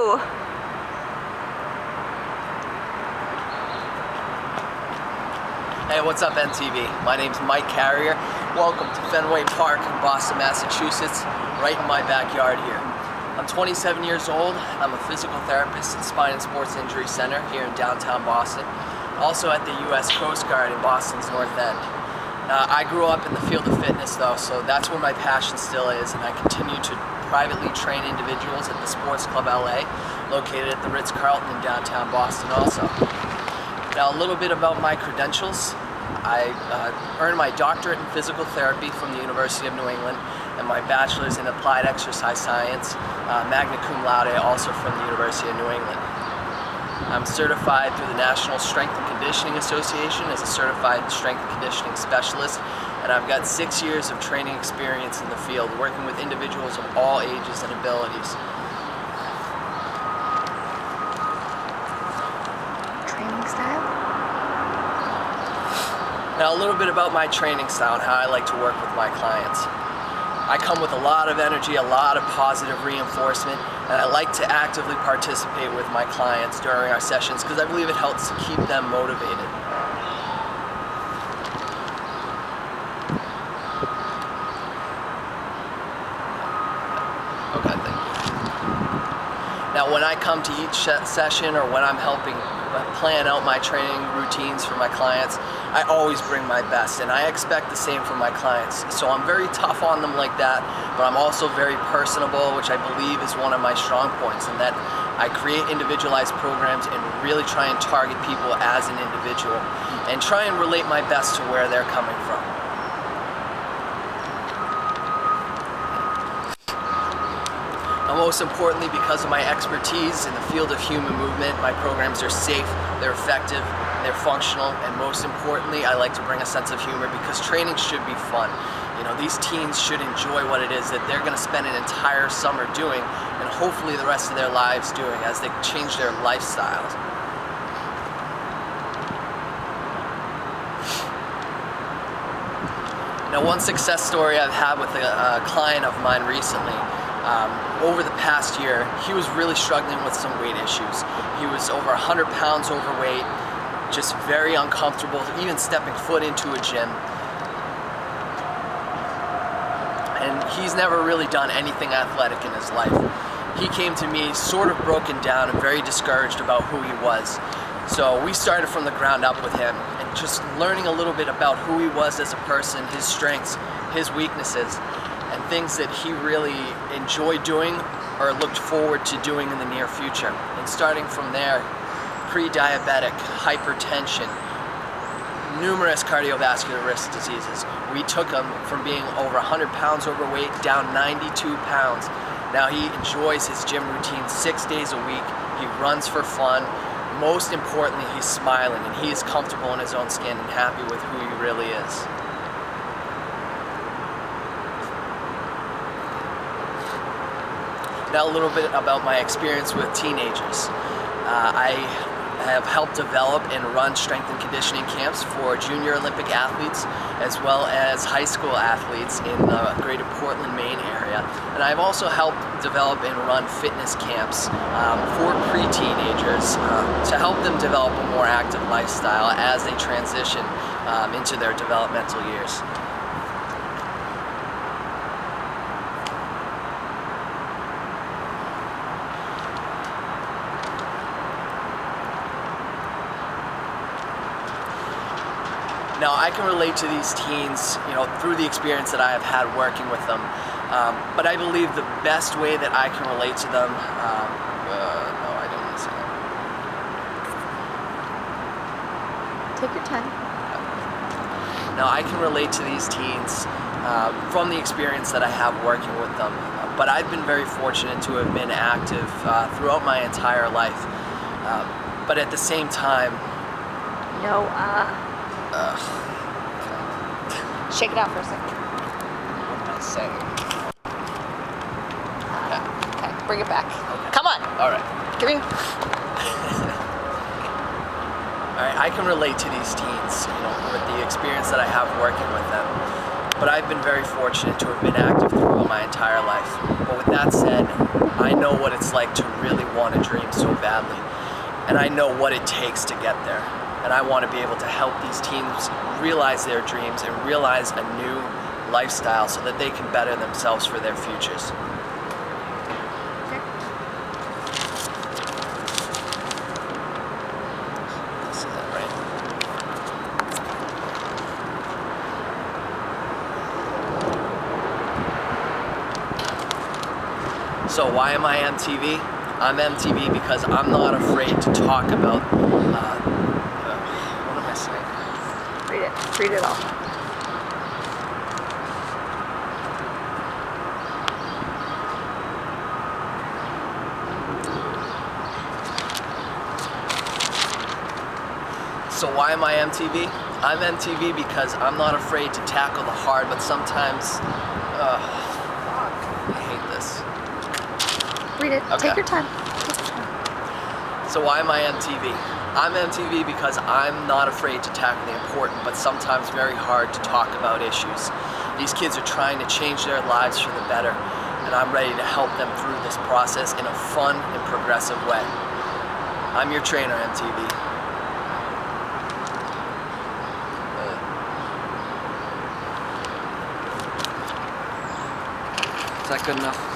you. Hey, what's up, NTV? My name's Mike Carrier. Welcome to Fenway Park in Boston, Massachusetts, right in my backyard here. I'm 27 years old. I'm a physical therapist at Spine and Sports Injury Center here in downtown Boston, also at the U.S. Coast Guard in Boston's North End. I grew up in the field of fitness though, so that's where my passion still is, and I continue to privately train individuals at the Sports Club LA, located at the Ritz-Carlton in downtown Boston also. Now, a little bit about my credentials. I earned my doctorate in physical therapy from the University of New England and my bachelor's in applied exercise science, magna cum laude, also from the University of New England. I'm certified through the National Strength and Conditioning Association as a certified strength and conditioning specialist, and I've got 6 years of training experience in the field, working with individuals of all ages and abilities. Training style? Now, a little bit about my training style and how I like to work with my clients. I come with a lot of energy, a lot of positive reinforcement, and I like to actively participate with my clients during our sessions because I believe it helps to keep them motivated. Okay, thank you. Now, when I come to each session or when I'm helping plan out my training routines for my clients, I always bring my best, and I expect the same from my clients. So I'm very tough on them like that, but I'm also very personable, which I believe is one of my strong points, in that I create individualized programs and really try and target people as an individual and try and relate my best to where they're coming from. And most importantly, because of my expertise in the field of human movement, my programs are safe, they're effective, they're functional, and most importantly, I like to bring a sense of humor because training should be fun. You know, these teens should enjoy what it is that they're going to spend an entire summer doing, and hopefully the rest of their lives doing as they change their lifestyles. Now, one success story I've had with a client of mine recently, over the past year, he was really struggling with some weight issues. He was over 100 pounds overweight, just very uncomfortable, even stepping foot into a gym. And he's never really done anything athletic in his life. He came to me sort of broken down and very discouraged about who he was. So we started from the ground up with him and just learning a little bit about who he was as a person, his strengths, his weaknesses, and things that he really enjoyed doing or looked forward to doing in the near future. And starting from there, pre-diabetic, hypertension, numerous cardiovascular risk diseases. We took him from being over 100 pounds overweight down 92 pounds. Now he enjoys his gym routine 6 days a week. He runs for fun. Most importantly, he's smiling and he is comfortable in his own skin and happy with who he really is. Now, a little bit about my experience with teenagers. I have helped develop and run strength and conditioning camps for junior Olympic athletes as well as high school athletes in the greater Portland, Maine area. And I've also helped develop and run fitness camps for pre-teenagers to help them develop a more active lifestyle as they transition into their developmental years. Now, I can relate to these teens, you know, through the experience that I have had working with them. But I believe the best way that I can relate to them, no, I don't want to say that. Take your time. Now, I can relate to these teens from the experience that I have working with them. But I've been very fortunate to have been active throughout my entire life. But at the same time, No, shake it out for a second. what am I saying? Okay, bring it back. Okay. Come on. All right. Give me. All right, I can relate to these teens, you know, with the experience that I have working with them. but I've been very fortunate to have been active throughout my entire life. But with that said, I know what it's like to really want a dream so badly, and I know what it takes to get there. And I want to be able to help these teens realize their dreams and realize a new lifestyle so that they can better themselves for their futures. So why am I MTV? I'm MTV because I'm not afraid to talk about, what am I saying? Read it. Read it all. So why am I MTV? I'm MTV because I'm not afraid to tackle the hard, but sometimes, fuck, I hate this. Read it. Okay. Take your time. So why am I MTV? I'm MTV because I'm not afraid to tackle the important, but sometimes very hard to talk about issues. These kids are trying to change their lives for the better, and I'm ready to help them through this process in a fun and progressive way. I'm your trainer, MTV. Is that good enough?